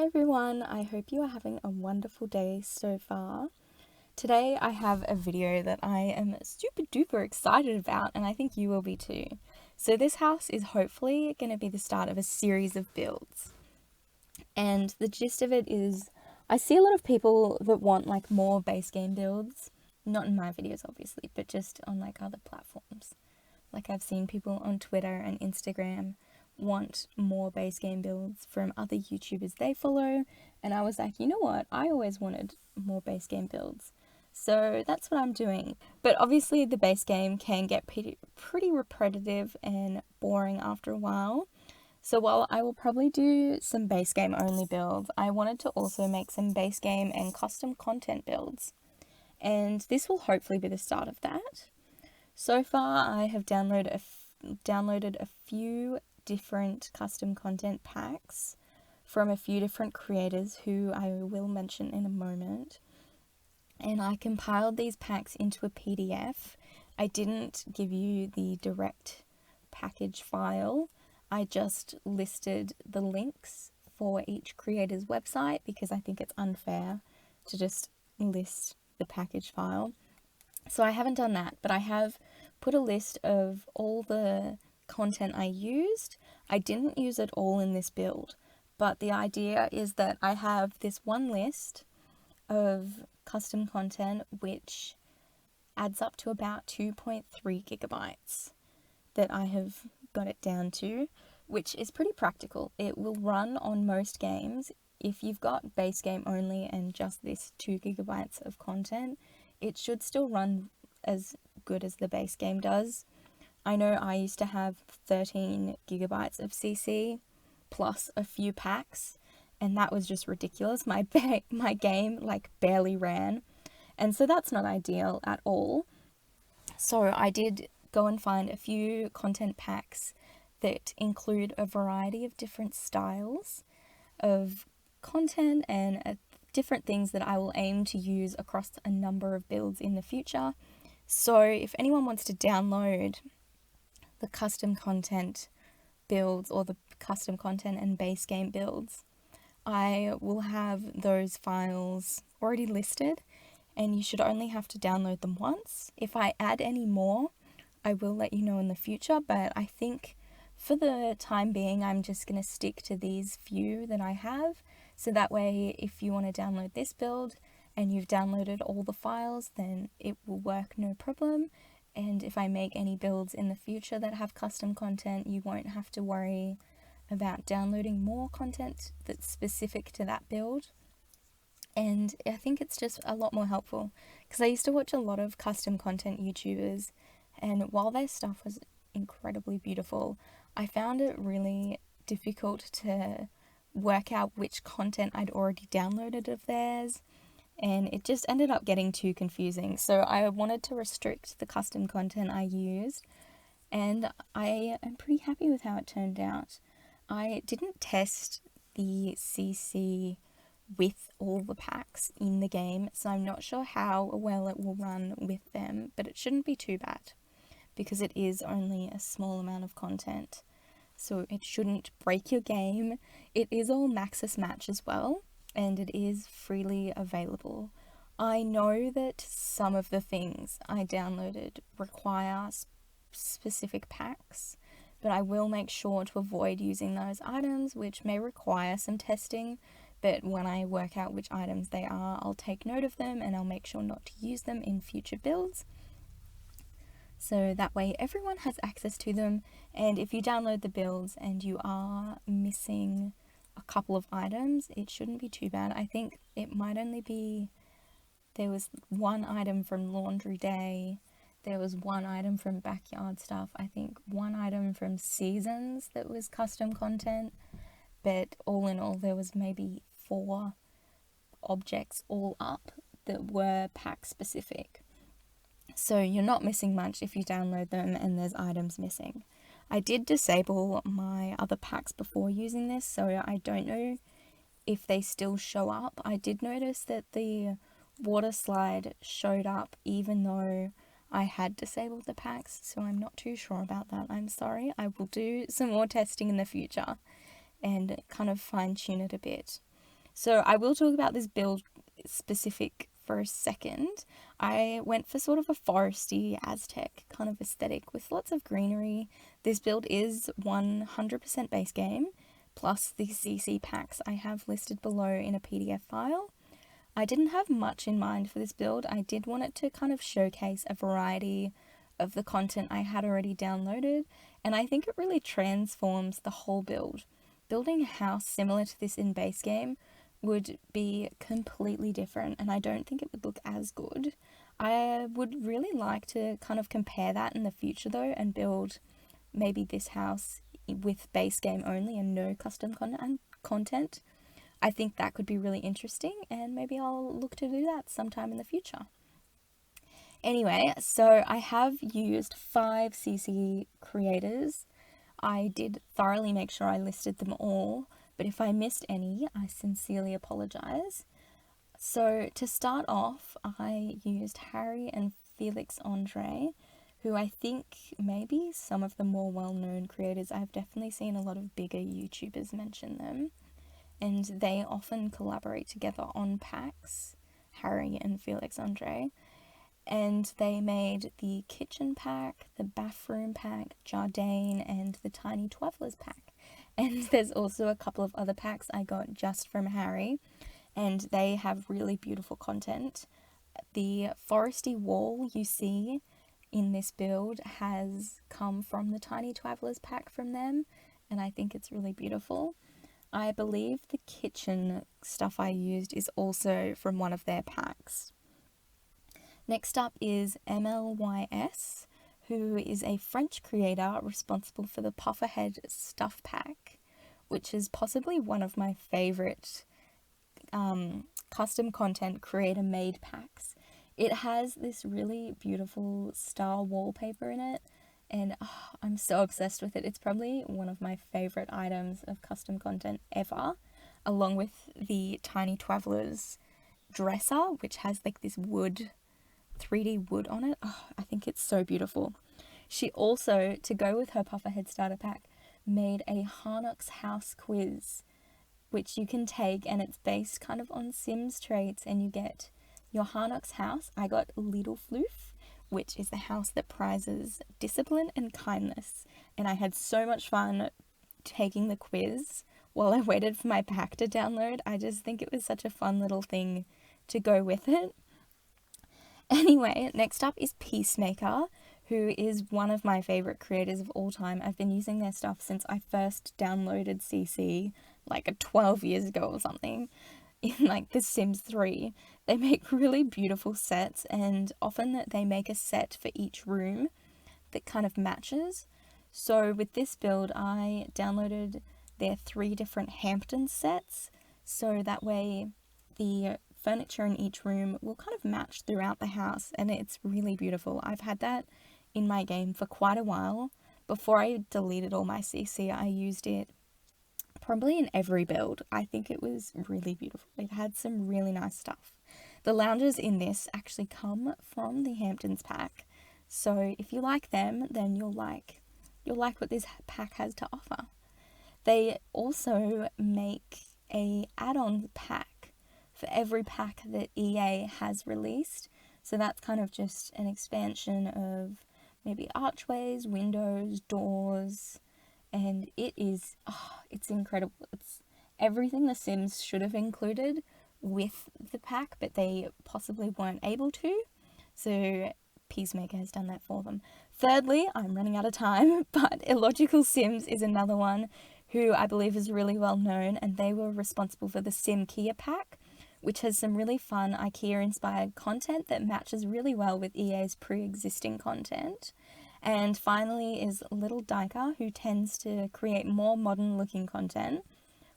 everyone, I hope you are having a wonderful day so far. Today I have a video that I am super duper excited about, and I think you will be too. So this house is hopefully going to be the start of a series of builds. And the gist of it is, I see a lot of people that want like more base game builds. Not in my videos obviously, but just on like other platforms. Like I've seen people on Twitter and Instagram want more base game builds from other YouTubers they follow, and I was like, you know what, I always wanted more base game builds. So that's what I'm doing. But obviously the base game can get pretty repetitive and boring after a while. So while I will probably do some base game only builds, I wanted to also make some base game and custom content builds. And this will hopefully be the start of that. So far, I have downloaded a few different custom content packs from a few different creators who I will mention in a moment. And I compiled these packs into a PDF. I didn't give you the direct package file. I just listed the links for each creator's website because I think it's unfair to just list the package file. So I haven't done that, but I have put a list of all the content I used. I didn't use it all in this build, but the idea is that I have this one list of custom content which adds up to about 2.3 gigabytes that I have got it down to, which is pretty practical. It will run on most games. If you've got base game only and just this 2 gigabytes of content, it should still run as good as the base game does. I know I used to have 13 gigabytes of CC plus a few packs, and that was just ridiculous. My game like barely ran, and so that's not ideal at all. So I did go and find a few content packs that include a variety of different styles of content and different things that I will aim to use across a number of builds in the future. So if anyone wants to download the custom content builds or the custom content and base game builds, I will have those files already listed, and you should only have to download them once. If I add any more, I will let you know in the future, but I think for the time being, I'm just going to stick to these few that I have. So that way, if you want to download this build and you've downloaded all the files, then it will work no problem. And if I make any builds in the future that have custom content, you won't have to worry about downloading more content that's specific to that build. And I think it's just a lot more helpful because I used to watch a lot of custom content YouTubers, and while their stuff was incredibly beautiful, I found it really difficult to work out which content I'd already downloaded of theirs, and it just ended up getting too confusing. So I wanted to restrict the custom content I used, and I am pretty happy with how it turned out. I didn't test the CC with all the packs in the game, so I'm not sure how well it will run with them, but it shouldn't be too bad because it is only a small amount of content, so it shouldn't break your game. It is all Maxis Match as well, and it is freely available. I know that some of the things I downloaded require specific packs, but I will make sure to avoid using those items which may require some testing. But when I work out which items they are, I'll take note of them and I'll make sure not to use them in future builds. So that way everyone has access to them, and if you download the builds and you are missing a couple of items, it shouldn't be too bad. I think it might only be, there was one item from Laundry Day, there was one item from Backyard Stuff, I think one item from Seasons that was custom content, but all in all there was maybe 4 objects all up that were pack specific. So you're not missing much if you download them and there's items missing. I did disable my other packs before using this, so I don't know if they still show up. I did notice that the water slide showed up even though I had disabled the packs, so I'm not too sure about that. I'm sorry. I will do some more testing in the future and kind of fine tune it a bit. So I will talk about this build specific for a second. I went for sort of a foresty Aztec kind of aesthetic with lots of greenery. This build is 100% base game, plus the CC packs I have listed below in a PDF file. I didn't have much in mind for this build. I did want it to kind of showcase a variety of the content I had already downloaded, and I think it really transforms the whole build. Building a house similar to this in base game would be completely different, and I don't think it would look as good. I would really like to kind of compare that in the future though, and build maybe this house with base game only and no custom content. I think that could be really interesting, and maybe I'll look to do that sometime in the future. Anyway, so I have used 5 CC creators. I did thoroughly make sure I listed them all, but if I missed any, I sincerely apologize. So to start off, I used Harry and Felix Andre, who I think maybe some of the more well-known creators. I've definitely seen a lot of bigger YouTubers mention them, and they often collaborate together on packs, Harry and Felix Andre. And they made the kitchen pack, the bathroom pack, Jardine, and the Tiny Twaddlers pack. And there's also a couple of other packs I got just from Harry, and they have really beautiful content. The foresty wall you see in this build has come from the Tiny Twaddlers pack from them, and I think it's really beautiful. I believe the kitchen stuff I used is also from one of their packs. Next up is MLYS, who is a French creator responsible for the Pufferhead Stuff Pack, which is possibly one of my favourite custom content creator-made packs. It has this really beautiful star wallpaper in it, and I'm so obsessed with it. It's probably one of my favourite items of custom content ever, along with the Tiny Twaddlers dresser, which has like this 3D wood on it. I think it's so beautiful. She also, to go with her Pufferhead starter pack, made a Harnock's house quiz, which you can take, and it's based kind of on Sims traits, and you get your Harnock's house. I got Little Floof, which is the house that prizes discipline and kindness, and I had so much fun taking the quiz while I waited for my pack to download. I just think it was such a fun little thing to go with it. Anyway, next up is Peacemaker, who is one of my favourite creators of all time. I've been using their stuff since I first downloaded CC, like 12 years ago or something, in like The Sims 3. They make really beautiful sets, and often they make a set for each room that kind of matches. So with this build, I downloaded their 3 different Hampton sets, so that way the furniture in each room will kind of match throughout the house, and it's really beautiful. I've had that in my game for quite a while. Before I deleted all my CC, I used it probably in every build. I think it was really beautiful. It had some really nice stuff. The lounges in this actually come from the Hamptons pack, so if you like them, then you'll like what this pack has to offer. They also make a add-on pack for every pack that EA has released. So that's kind of just an expansion of maybe archways, windows, doors, and it's incredible. It's everything The Sims should have included with the pack, but they possibly weren't able to. So Peacemaker has done that for them. Thirdly, I'm running out of time, but Illogical Sims is another one who I believe is really well known, and they were responsible for the SimKia pack, which has some really fun IKEA-inspired content that matches really well with EA's pre-existing content. And finally is Little Diker, who tends to create more modern-looking content,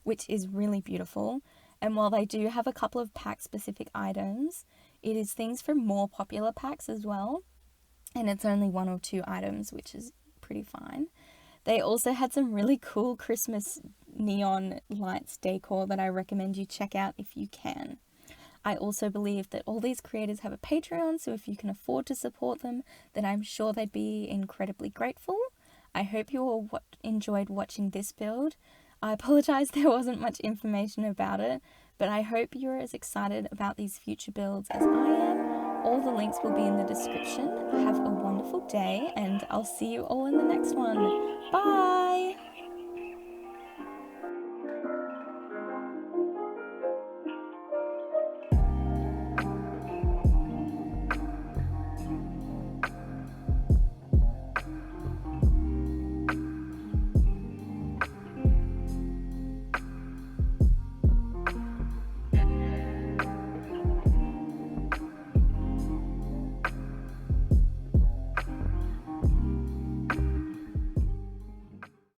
which is really beautiful. And while they do have a couple of pack-specific items, it is things from more popular packs as well. And it's only 1 or 2 items, which is pretty fine. They also had some really cool Christmas neon lights decor that I recommend you check out if you can. I also believe that all these creators have a Patreon, so if you can afford to support them, then I'm sure they'd be incredibly grateful. I hope you all enjoyed watching this build. I apologize there wasn't much information about it, but I hope you're as excited about these future builds as I am. All the links will be in the description. Have a wonderful day, and I'll see you all in the next one. Bye!